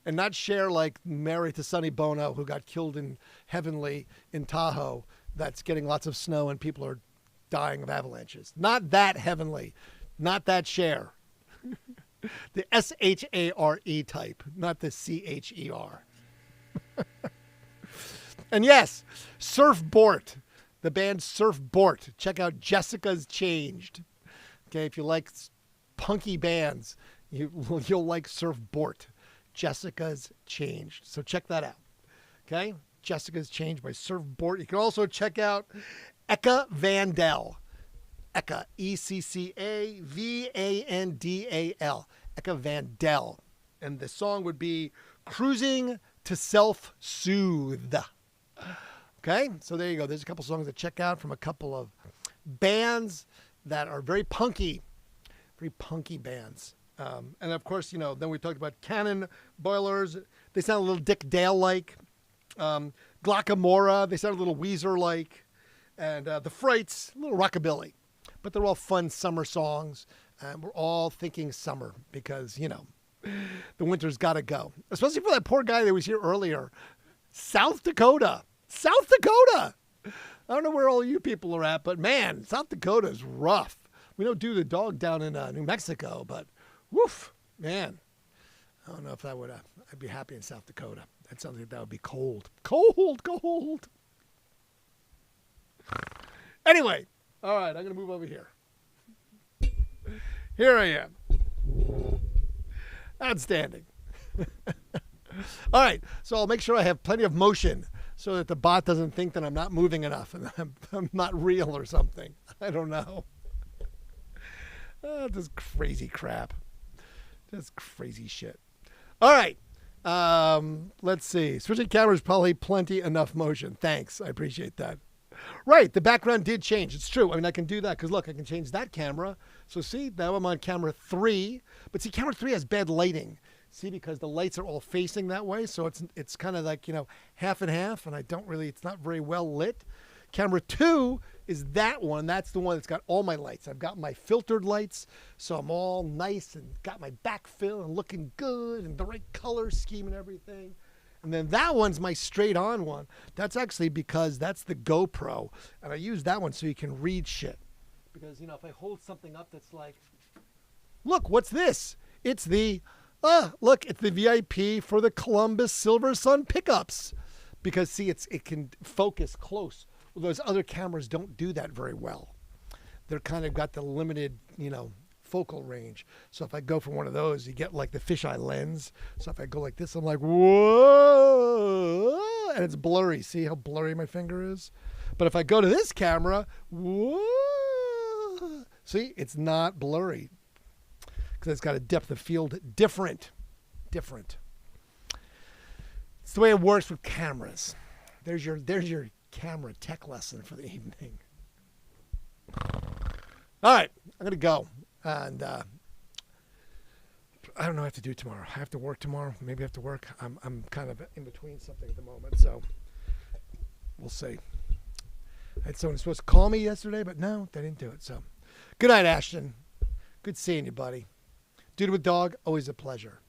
And not share like Mary to Sonny Bono, who got killed in Heavenly in Tahoe. That's getting lots of snow and people are dying of avalanches. Not that Heavenly. Not that share. The SHARE type, not the CHER. And yes, Surfboard. The band Surfboard. Check out Jessica's Changed. Okay, if you like punky bands, you'll like Surfboard. Jessica's Changed. So check that out. Okay? Jessica's Changed by Surfboard. You can also check out Eka Vandal. Eka, ECCAVANDAL. Eka Vandal. And the song would be Cruising to Self-Soothe. Okay? So there you go. There's a couple songs to check out from a couple of bands that are very punky bands. And of course, then we talked about Cannon Boilers. They sound a little Dick Dale-like. Glockamora, they sound a little Weezer-like. And the Frights, a little rockabilly. But they're all fun summer songs. And we're all thinking summer because, the winter's got to go. Especially for that poor guy that was here earlier. South Dakota. I don't know where all you people are at, but man, South Dakota is rough. We don't do the dog down in New Mexico, but woof, man. I don't know if that would, I'd be happy in South Dakota. That sounds like that would be cold. Cold. Anyway, all right, I'm going to move over here. Here I am. Outstanding. All right, so I'll make sure I have plenty of motion so that the bot doesn't think that I'm not moving enough and I'm not real or something. I don't know. This crazy crap. This crazy shit. All right. Let's see. Switching cameras, probably plenty enough motion. Thanks. I appreciate that. Right. The background did change. It's true. I mean, I can do that because, look, I can change that camera. So, see, now I'm on camera 3. But, see, camera 3 has bad lighting. See, because the lights are all facing that way. So, it's kind of like, half and half. And it's not very well lit. Camera 2 is that one. That's the one that's got all my lights. I've got my filtered lights. So, I'm all nice and got my backfill and looking good and the right color scheme and everything. And then that one's my straight on one. That's actually because that's the GoPro. And I use that one so you can read shit. Because, if I hold something up that's like, look, what's this? It's it's the VIP for the Columbus Silver Sun pickups. Because, see, it can focus close. Well, those other cameras don't do that very well. They're kind of got the limited, focal range. So if I go for one of those, you get like the fisheye lens. So if I go like this, I'm like, whoa, and it's blurry. See how blurry my finger is? But if I go to this camera, whoa, see, it's not blurry because it's got a depth of field different. It's the way it works with cameras. There's your camera tech lesson for the evening. All right, I'm gonna go. And I don't know what I have to do tomorrow. I have to work tomorrow. Maybe I have to work. I'm kind of in between something at the moment, so we'll see. I had someone supposed to call me yesterday, but no, they didn't do it. So good night, Ashton. Good seeing you, buddy. Dude with dog, always a pleasure.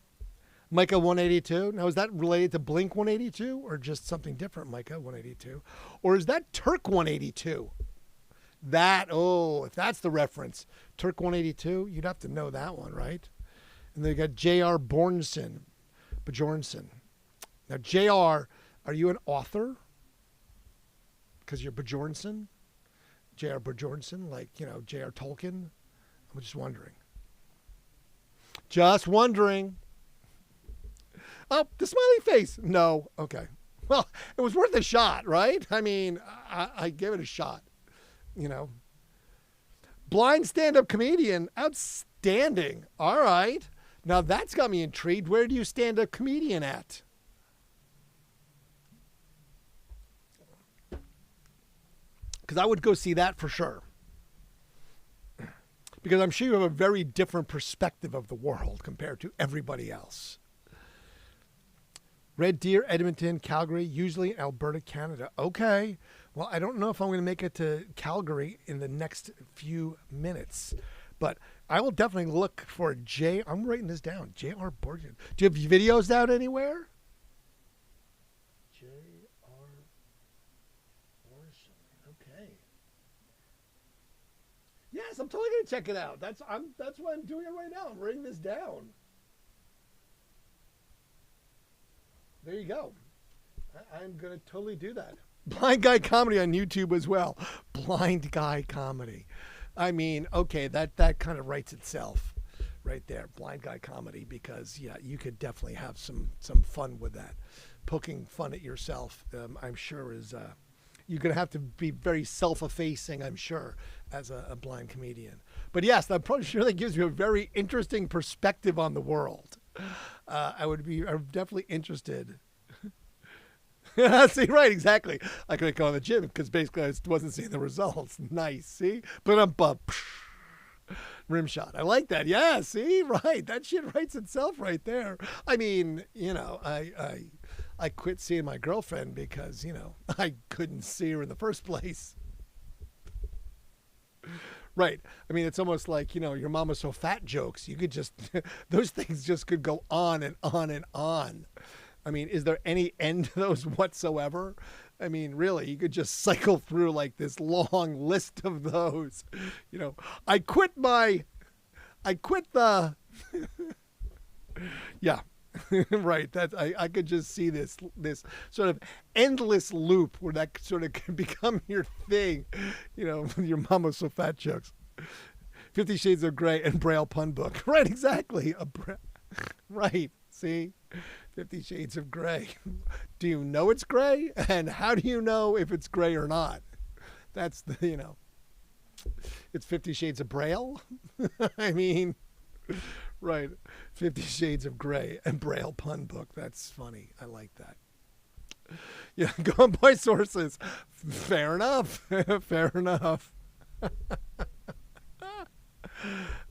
Micah 182. Now, is that related to Blink 182 or just something different, Micah 182? Or is that Turk 182? If that's the reference, Turk 182, you'd have to know that one, right? And then you got J.R. Bjornson. Now, J.R., are you an author? Because you're Bjornson? J.R. Bjornson, like, J.R. Tolkien? I'm just wondering. Oh, the smiley face. No. Okay. Well, it was worth a shot, right? I mean, I gave it a shot. Blind stand-up comedian, outstanding. All right, now that's got me intrigued. Where do you stand-up comedian at? Because I would go see that for sure. Because I'm sure you have a very different perspective of the world compared to everybody else. Red Deer, Edmonton, Calgary, usually Alberta, Canada. Okay. Well, I don't know if I'm going to make it to Calgary in the next few minutes, but I will definitely look for I'm writing this down. J.R. Borgen. Do you have videos out anywhere? J.R. Borgen. Okay. Yes, I'm totally going to check it out. That's why I'm doing it right now. I'm writing this down. There you go. I'm going to totally do that. Blind Guy Comedy on YouTube as well. Blind Guy Comedy. I mean, okay, that kind of writes itself right there. Blind Guy Comedy, because, yeah, you could definitely have some fun with that. Poking fun at yourself, I'm sure, is... you're going to have to be very self-effacing, I'm sure, as a blind comedian. But, yes, I'm probably sure that gives you a very interesting perspective on the world. I'm definitely interested. See, right, exactly. I couldn't go in the gym because basically I wasn't seeing the results. Nice, see? But I'm Rim shot. I like that. Yeah, see, right. That shit writes itself right there. I mean, I quit seeing my girlfriend because, I couldn't see her in the first place. Right. I mean, it's almost like, your mama's so fat jokes. You could just, those things just could go on and on and on. I mean, is there any end to those whatsoever? I mean, really, you could just cycle through like this long list of those. I quit the, yeah, right. That I could just see this sort of endless loop where that sort of can become your thing. Your mama's so fat jokes. 50 Shades of Grey and Braille pun book. Right, exactly. Right. See? 50 Shades of Grey. Do you know it's gray? And how do you know if it's gray or not? That's the, it's 50 Shades of Braille. I mean, right. 50 Shades of Grey and Braille pun book. That's funny. I like that. Yeah, going by sources. Fair enough. Fair enough.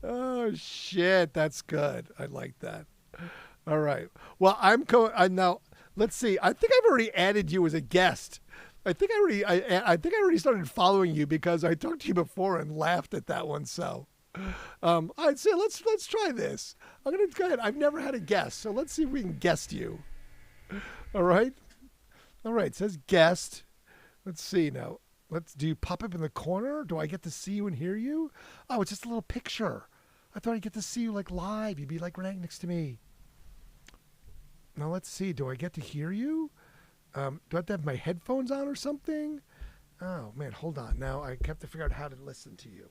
Oh, shit. That's good. I like that. All right. Well, I'm now. Let's see. I think I've already added you as a guest. I think I already started following you because I talked to you before and laughed at that one. So, I'd say let's try this. I'm gonna go ahead. I've never had a guest, so let's see if we can guest you. All right. All right. It says guest. Let's see now. Do you pop up in the corner? Do I get to see you and hear you? Oh, it's just a little picture. I thought I'd get to see you like live. You'd be like right next to me. Now let's see. Do I get to hear you? Do I have to have my headphones on or something? Oh man, hold on. Now I have to figure out how to listen to you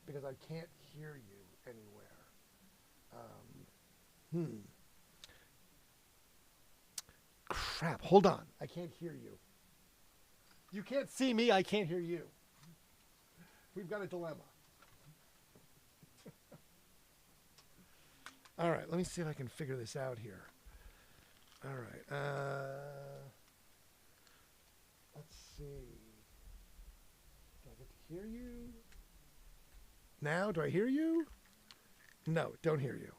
because I can't hear you anywhere. Crap. Hold on. I can't hear you. You can't see me. I can't hear you. We've got a dilemma. All right. Let me see if I can figure this out here. All right. Let's see. Do I get to hear you? Now, do I hear you? No, don't hear you.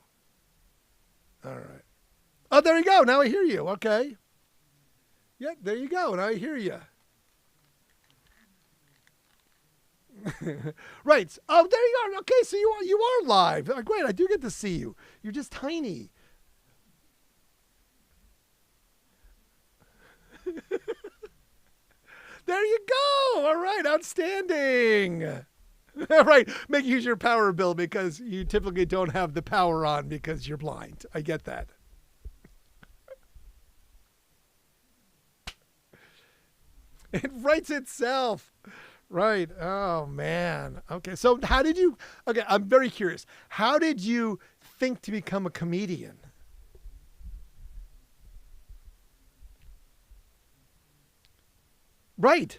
All right. Oh, there you go. Now I hear you. Okay. Yeah, there you go. Now I hear you. Right. Oh, there you are. Okay, so you are live. Great. I do get to see you. You're just tiny. There you go. All right. Outstanding. All right. Make use your power bill because you typically don't have the power on because you're blind. I get that. It writes itself. Right. Oh, man. Okay. So okay, I'm very curious. How did you think to become a comedian? Right.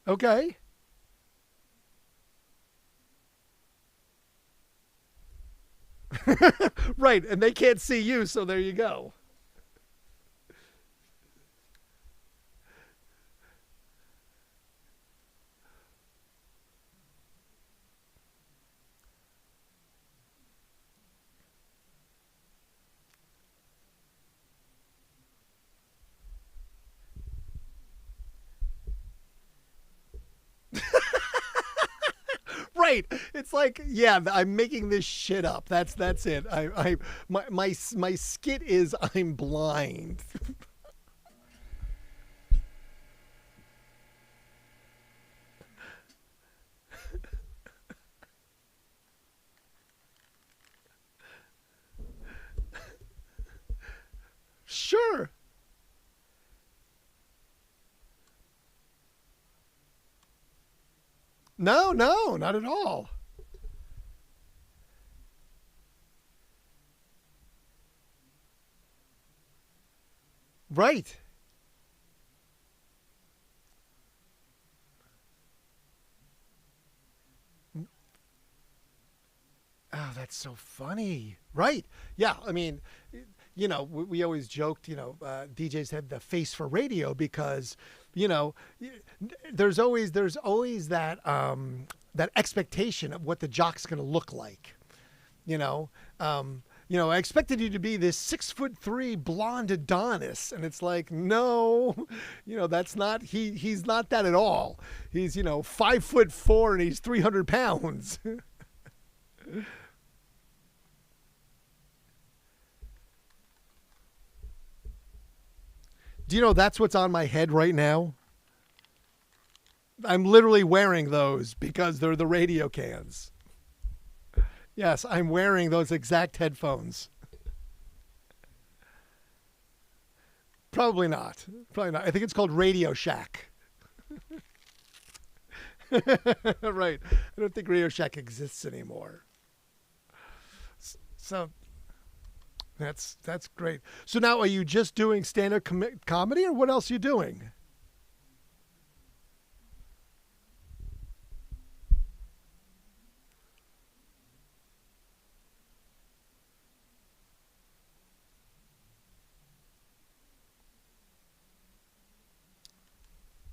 Okay. Right. And they can't see you. So there you go. Right. It's like, yeah, I'm making this shit up. That's it. My skit is I'm blind. Sure. No, not at all. Right. Oh, that's so funny. Right. Yeah. I mean, we always joked, DJs had the face for radio because, you know, there's always that expectation of what the jock's going to look like. You know, I expected you to be this 6'3" blonde Adonis, and it's like, no, that's not he's not that at all. He's 5'4" and he's 300 pounds. Do you know that's what's on my head right now? I'm literally wearing those because they're the radio cans. Yes, I'm wearing those exact headphones. Probably not. Probably not. I think it's called Radio Shack. Right. I don't think Radio Shack exists anymore. So that's great. So now are you just doing stand-up comedy or what else are you doing?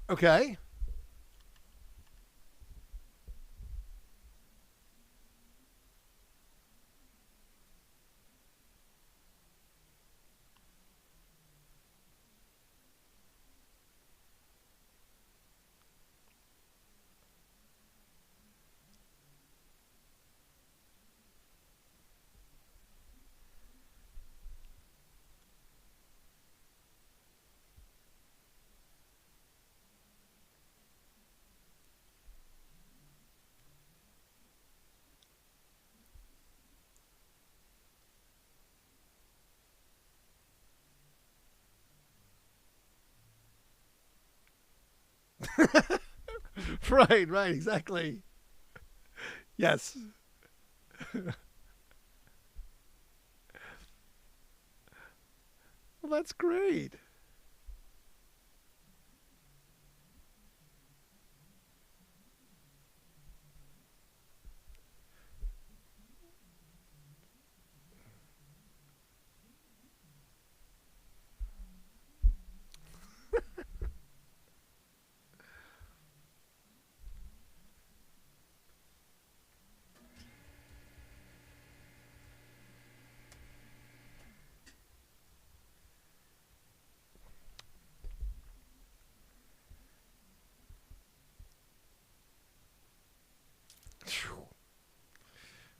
Okay. Right, exactly. Yes. Well, that's great.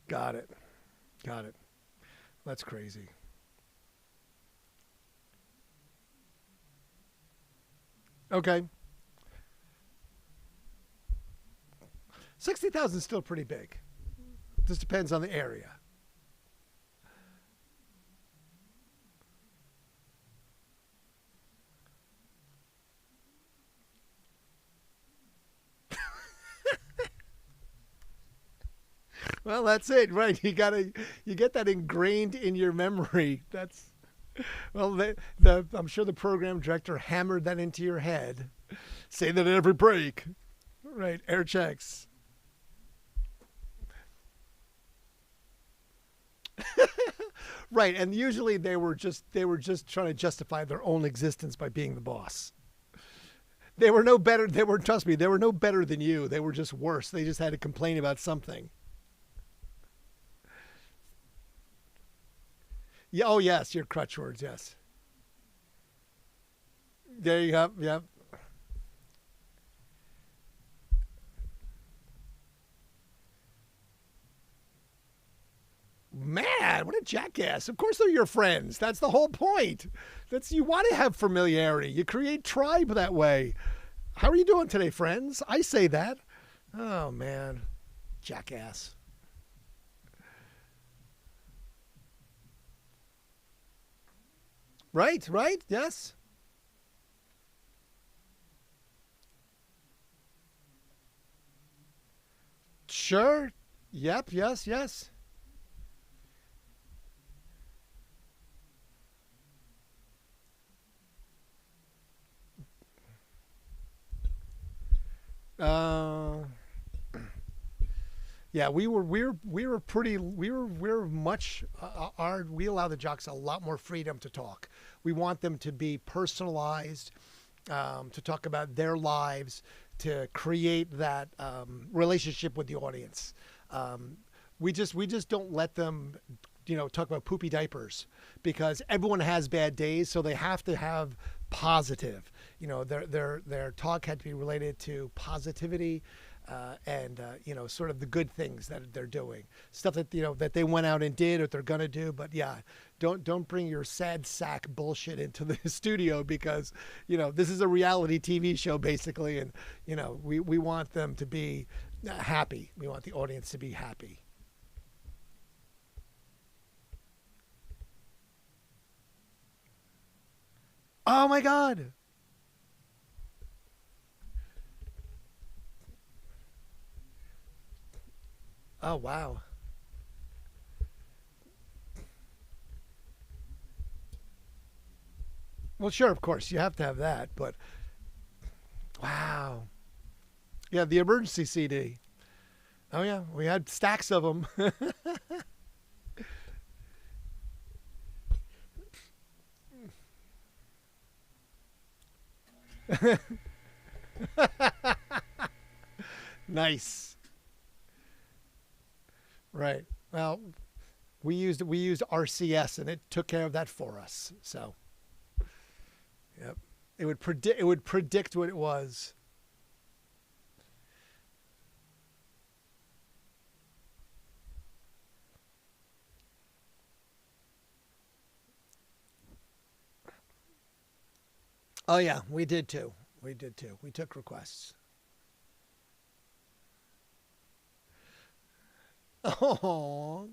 Got it. Got it. That's crazy. Okay. 60,000 is still pretty big. Just depends on the area. Well, that's it, right? You get that ingrained in your memory. That's well, I'm sure the program director hammered that into your head. Say that at every break, right? Air checks. Right, and usually they were just trying to justify their own existence by being the boss. They were no better. They were trust me. They were no better than you. They were just worse. They just had to complain about something. Yeah. Oh yes, your crutch words. Yes. There you go. Yep. Man, what a jackass. Of course they're your friends. That's the whole point. That's you want to have familiarity. You create tribe that way. How are you doing today, friends? I say that. Oh man. Jackass. Right? Yes. Sure. Yep, yes. Uh Yeah, we were pretty we were much our we allow the jocks a lot more freedom to talk. We want them to be personalized, to talk about their lives, to create that relationship with the audience. We just don't let them, talk about poopy diapers because everyone has bad days, so they have to have positive. Their talk had to be related to positivity. And sort of the good things that they're doing, stuff that that they went out and did or they're gonna do. But yeah, don't bring your sad sack bullshit into the studio because this is a reality TV show basically, and we want them to be happy. We want the audience to be happy. Oh my God. Oh wow. Well, sure, of course, you have to have that, but wow. Yeah, the emergency CD. Oh yeah, we had stacks of them. Nice. Right. Well, we used RCS and it took care of that for us. So, yep. It would predict what it was. Oh yeah, we did too. We did too. We took requests. Oh,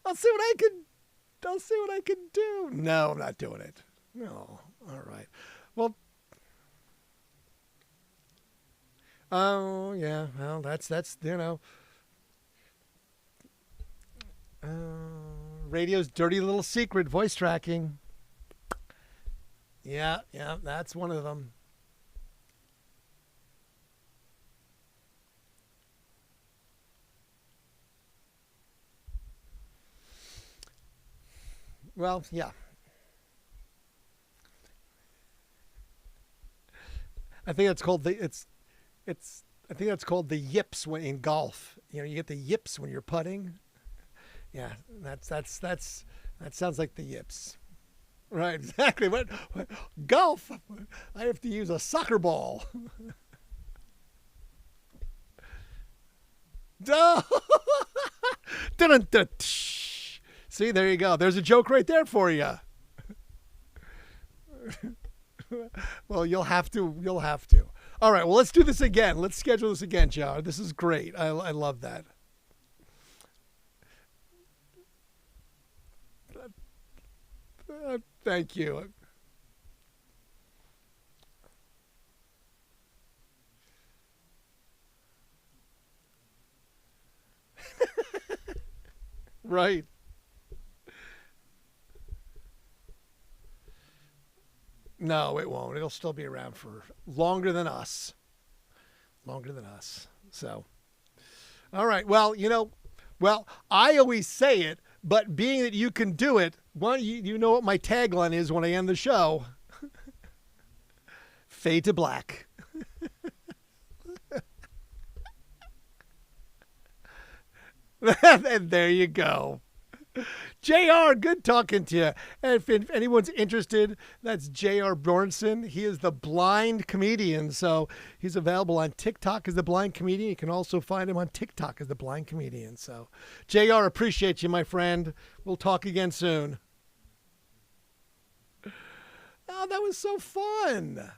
I'll see what I can. I'll see what I can do. No, I'm not doing it. No. All right. Well. Oh yeah. Well, that's radio's dirty little secret, voice tracking. Yeah, yeah, that's one of them. Well, yeah. I think that's called the it's I think that's called the yips when in golf. You get the yips when you're putting. Yeah, that sounds like the yips. Right, exactly. What golf? I have to use a soccer ball. Duh. Dun-dun-dun. See, there you go. There's a joke right there for you. Well, you'll have to. You'll have to. All right. Well, let's do this again. Let's schedule this again, Jar. This is great. I love that. Thank you. Right. No, it won't. It'll still be around for longer than us. Longer than us. So, all right. Well, I always say it, but being that you can do it, well, you know what my tagline is when I end the show. Fade to black. And there you go. JR, good talking to you. And if anyone's interested, that's JR Bjornson. He is the blind comedian. So he's available on TikTok as the blind comedian. You can also find him on TikTok as the blind comedian. So JR, appreciate you, my friend. We'll talk again soon. Oh, that was so fun.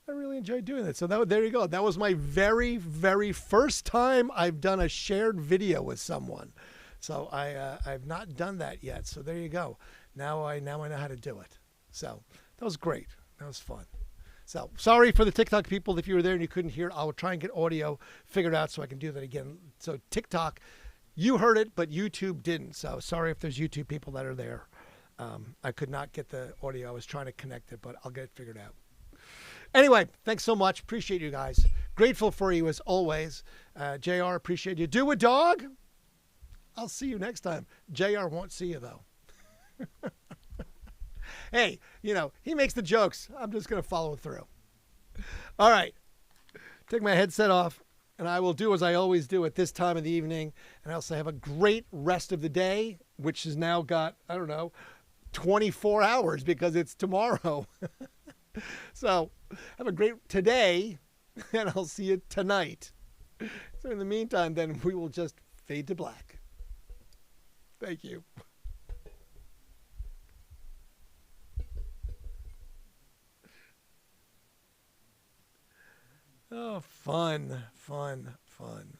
I really enjoyed doing that. So there you go. That was my very, very first time I've done a shared video with someone. So I've not done that yet. So there you go. Now I know how to do it. So that was great. That was fun. So sorry for the TikTok people if you were there and you couldn't hear it. I'll try and get audio figured out so I can do that again. So TikTok, you heard it, but YouTube didn't. So sorry if there's YouTube people that are there. I could not get the audio. I was trying to connect it, but I'll get it figured out. Anyway, thanks so much. Appreciate you guys. Great. Grateful for you as always. JR, appreciate you. Do a dog. I'll see you next time. JR won't see you, though. Hey, he makes the jokes. I'm just going to follow through. All right. Take my headset off, and I will do as I always do at this time of the evening. And I'll say have a great rest of the day, which has now got, 24 hours because it's tomorrow. So have a great today, and I'll see you tonight. So in the meantime, then we will just fade to black. Thank you. Oh, fun, fun, fun.